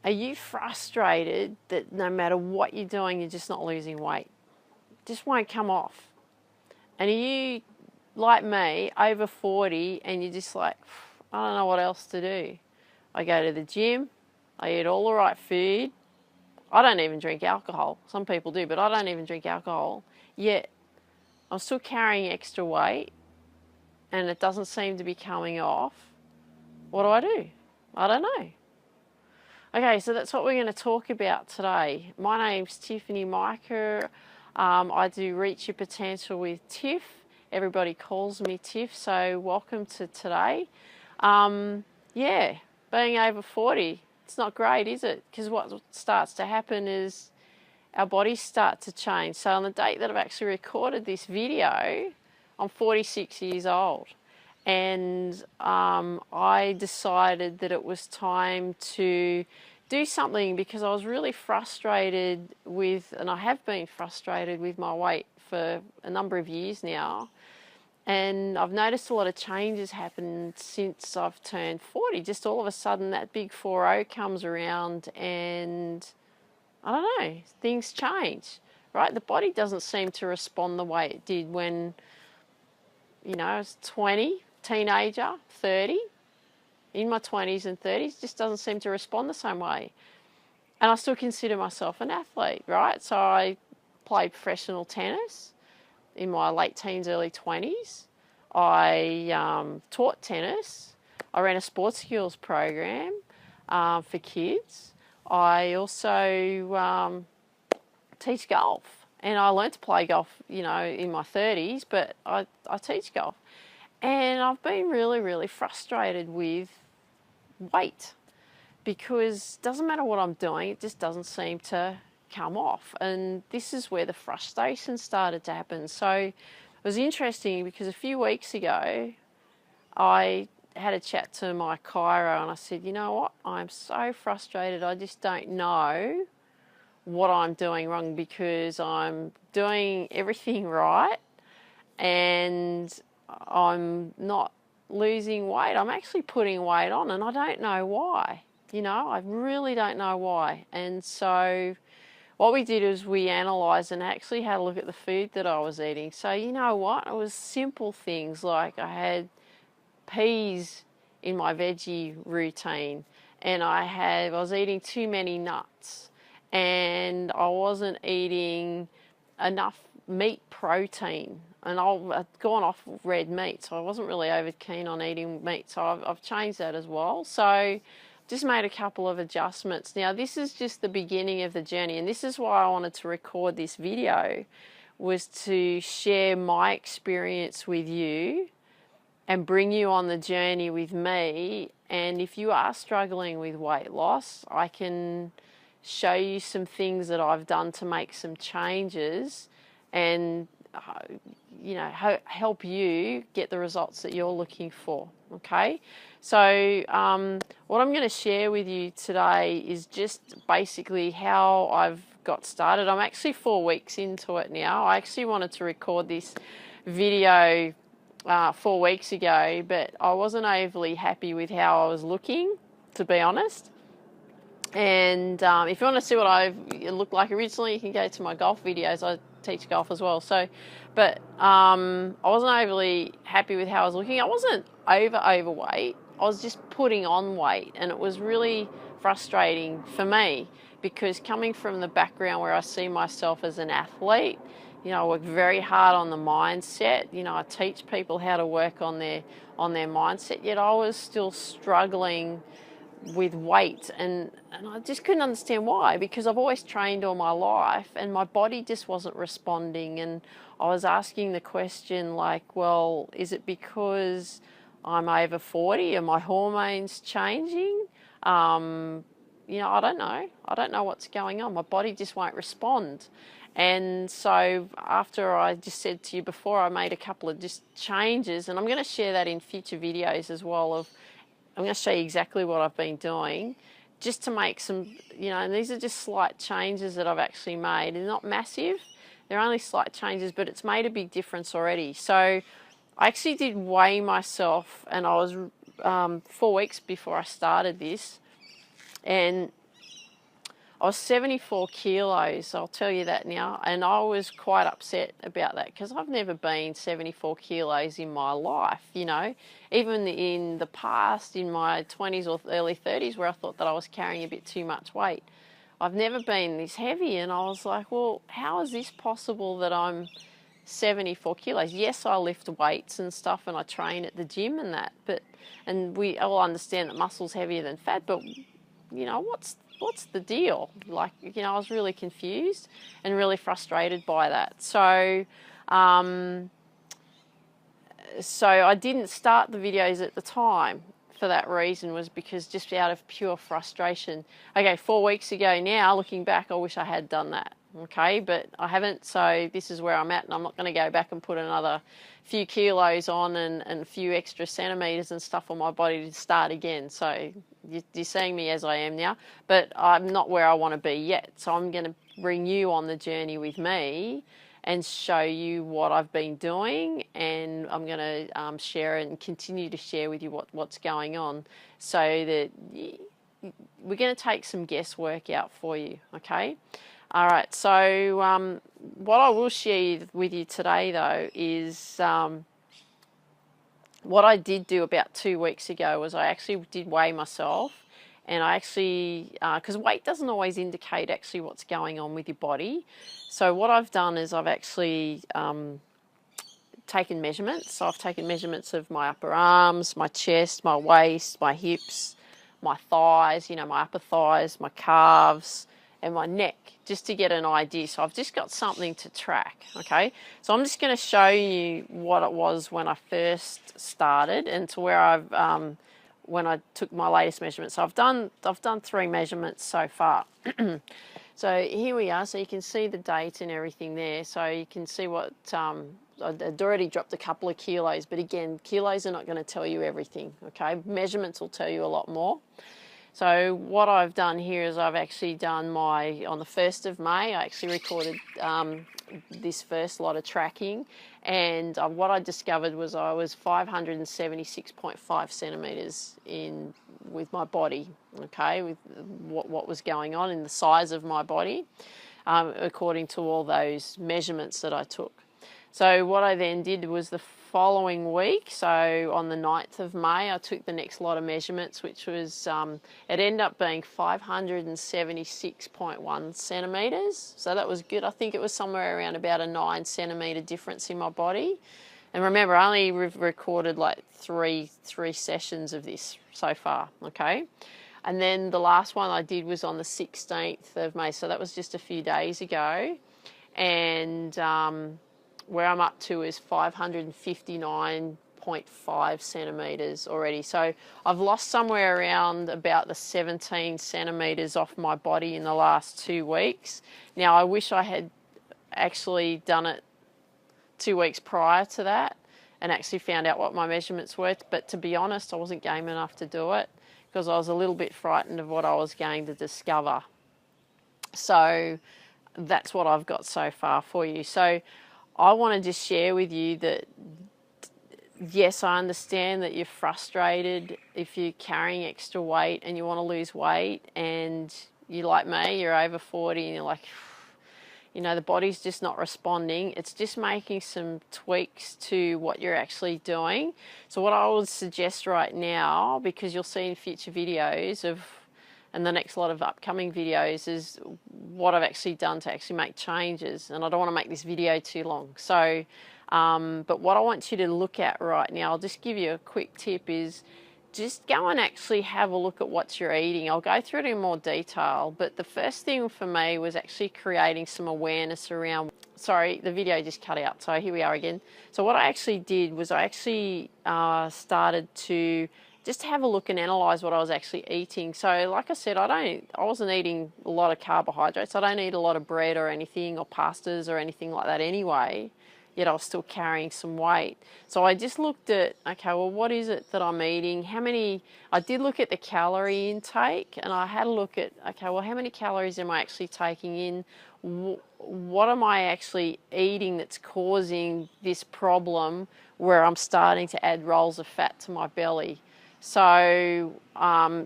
Are you frustrated that no matter what you're doing, you're just not losing weight? It just won't come off. And are you, like me, over 40 and you're just like, I don't know what else to do. I go to the gym, I eat all the right food. I don't even drink alcohol. Some people do, but I don't even drink alcohol. Yet I'm still carrying extra weight and it doesn't seem to be coming off. What do? I don't know. Okay, so that's what we're going to talk about today. My name's Tiffany Mika. I do Reach Your Potential with Tiff. Everybody calls me Tiff, so welcome to today. Yeah, being over 40, it's not great, is it? Because what starts to happen is our bodies start to change. So on the date that I've actually recorded this video, I'm 46 years old. And I decided that it was time to do something because I was really frustrated with, and I have been frustrated with my weight for a number of years now. And I've noticed a lot of changes happen since I've turned 40. Just all of a sudden that big 40 comes around and I don't know, things change, right? The body doesn't seem to respond the way it did when, I was 20, teenager, 30, in my 20s and 30s, just doesn't seem to respond the same way. And I still consider myself an athlete, right? So I played professional tennis in my late teens, early 20s. I taught tennis. I ran a sports skills program for kids. I also teach golf. And I learned to play golf, in my 30s, but I teach golf. And I've been really, really frustrated with weight because it doesn't matter what I'm doing, it just doesn't seem to come off. And this is where the frustration started to happen. So it was interesting because a few weeks ago, I had a chat to my chiro and I said, you know what, I'm so frustrated, I just don't know what I'm doing wrong because I'm doing everything right and I'm not losing weight. I'm actually putting weight on and I don't know why. I really don't know why. And so what we did is we analysed and actually had a look at the food that I was eating. So you know what? It was simple things like I had peas in my veggie routine and I was eating too many nuts and I wasn't eating enough meat protein, and I'd gone off red meat, so I wasn't really over keen on eating meat, so I've changed that as well. So just made a couple of adjustments. Now this is just the beginning of the journey, and this is why I wanted to record this video, was to share my experience with you and bring you on the journey with me. And if you are struggling with weight loss, I can show you some things that I've done to make some changes and help you get the results that you're looking for. Okay, so what I'm going to share with you today is just basically how I've got started. I'm actually 4 weeks into it now. I actually wanted to record this video 4 weeks ago, but I wasn't overly happy with how I was looking, to be honest. And if you want to see what I looked like originally, you can go to my golf videos. I teach golf as well. But I wasn't overly happy with how I was looking. I wasn't overweight. I was just putting on weight, and it was really frustrating for me because coming from the background where I see myself as an athlete, I work very hard on the mindset. I teach people how to work on their mindset. Yet I was still struggling with weight, and I just couldn't understand why, because I've always trained all my life and my body just wasn't responding. And I was asking the question like, well, is it because I'm over 40? Are my hormones changing? I don't know. I don't know what's going on. My body just won't respond. And so after I just said to you before, I made a couple of just changes, and I'm going to share that in future videos as well. I'm going to show you exactly what I've been doing just to make some, and these are just slight changes that I've actually made. They're not massive, they're only slight changes, but it's made a big difference already. So I actually did weigh myself, and I was 4 weeks before I started this, and I was 74 kilos, I'll tell you that now, and I was quite upset about that because I've never been 74 kilos in my life, you know. Even in the past, in my 20s or early 30s, where I thought that I was carrying a bit too much weight, I've never been this heavy, and I was like, well, how is this possible that I'm 74 kilos? Yes, I lift weights and stuff, and I train at the gym and that, and we all understand that muscle's heavier than fat, but you know, what's the deal? Like, you know, I was really confused and really frustrated by that. So I didn't start the videos at the time for that reason, was because just out of pure frustration. Okay, 4 weeks ago now, looking back, I wish I had done that. Okay, but I haven't, so this is where I'm at, and I'm not going to go back and put another few kilos on and a few extra centimetres and stuff on my body to start again. So you're seeing me as I am now, but I'm not where I want to be yet. So I'm going to bring you on the journey with me and show you what I've been doing, and I'm going to share and continue to share with you what's going on, so that we're going to take some guesswork out for you, okay? All right, so what I will share with you today, though, is what I did do about 2 weeks ago was I actually did weigh myself, and I actually, because weight doesn't always indicate actually what's going on with your body. So what I've done is I've actually taken measurements. So I've taken measurements of my upper arms, my chest, my waist, my hips, my thighs, you know, my upper thighs, my calves, and my neck, just to get an idea. So I've just got something to track, okay? So I'm just going to show you what it was when I first started, and to where I've when I took my latest measurements. So I've done 3 measurements so far. So here we are. So you can see the date and everything there. So you can see what I'd already dropped a couple of kilos, but again, kilos are not going to tell you everything, okay? Measurements will tell you a lot more. So what I've done here is I've actually done on the 1st of May, I actually recorded this first lot of tracking, and what I discovered was I was 576.5 centimetres with my body, okay, with what was going on in the size of my body, according to all those measurements that I took. So what I then did was the following week, so on the 9th of May, I took the next lot of measurements, which was, it ended up being 576.1 centimetres. So that was good. I think it was somewhere around about a 9 centimetre difference in my body. And remember, I only recorded like three sessions of this so far, okay? And then the last one I did was on the 16th of May, so that was just a few days ago. And where I'm up to is 559.5 centimetres already. So I've lost somewhere around about the 17 centimetres off my body in the last 2 weeks. Now, I wish I had actually done it 2 weeks prior to that and actually found out what my measurements were. But to be honest, I wasn't game enough to do it because I was a little bit frightened of what I was going to discover. So that's what I've got so far for you. So I want to just share with you that, yes, I understand that you're frustrated if you're carrying extra weight and you want to lose weight, and you're like me, you're over 40 and you're like, you know, the body's just not responding. It's just making some tweaks to what you're actually doing. So what I would suggest right now, because you'll see in future videos and the next lot of upcoming videos, is what I've actually done to actually make changes. And I don't want to make this video too long. So, but what I want you to look at right now, I'll just give you a quick tip, is just go and actually have a look at what you're eating. I'll go through it in more detail, but the first thing for me was actually creating some awareness around, sorry, the video just cut out, so here we are again. So what I actually did was I actually started to just have a look and analyse what I was actually eating. So like I said, I wasn't eating a lot of carbohydrates. I don't eat a lot of bread or anything, or pastas or anything like that anyway, yet I was still carrying some weight. So I just looked at, okay, well, what is it that I'm eating? I did look at the calorie intake, and I had a look at, okay, well, how many calories am I actually taking in? What am I actually eating that's causing this problem where I'm starting to add rolls of fat to my belly? So,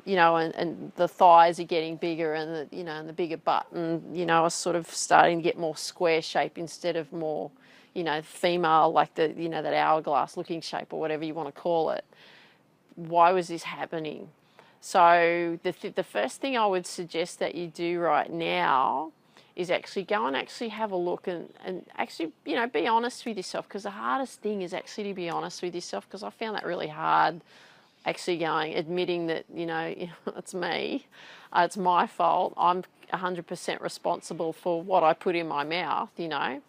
you know, and the thighs are getting bigger, and the, you know, and the bigger butt, and, you know, I was sort of starting to get more square shape instead of more, you know, female, like the, you know, that hourglass looking shape or whatever you want to call it. Why was this happening? So the first thing I would suggest that you do right now is actually go and actually have a look and actually, you know, be honest with yourself, because the hardest thing is actually to be honest with yourself, because I found that really hard, actually admitting that, you know, it's me, it's my fault, I'm 100% responsible for what I put in my mouth, you know.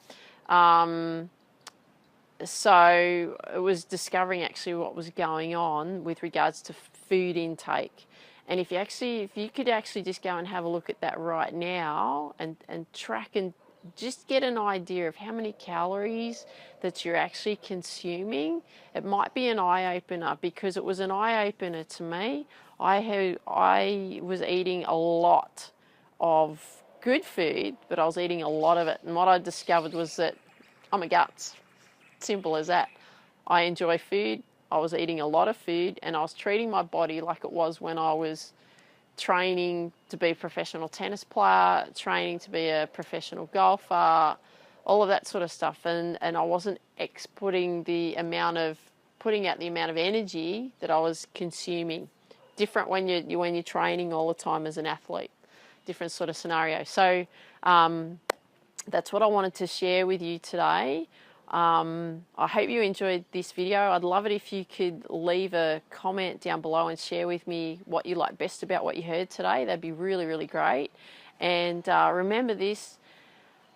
So it was discovering actually what was going on with regards to food intake. And if you could actually just go and have a look at that right now and track and just get an idea of how many calories that you're actually consuming, it might be an eye-opener, because it was an eye-opener to me. I was eating a lot of good food, but I was eating a lot of it. And what I discovered was that I'm a guts. Simple as that. I enjoy food. I was eating a lot of food, and I was treating my body like it was when I was training to be a professional tennis player, training to be a professional golfer, all of that sort of stuff. And I wasn't putting out the amount of energy that I was consuming. Different when you're training all the time as an athlete. Different sort of scenario. So that's what I wanted to share with you today. I hope you enjoyed this video. I'd love it if you could leave a comment down below and share with me what you like best about what you heard today. That'd be really, really great. And remember this,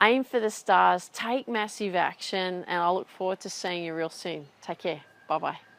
aim for the stars, take massive action, and I look forward to seeing you real soon. Take care. Bye-bye.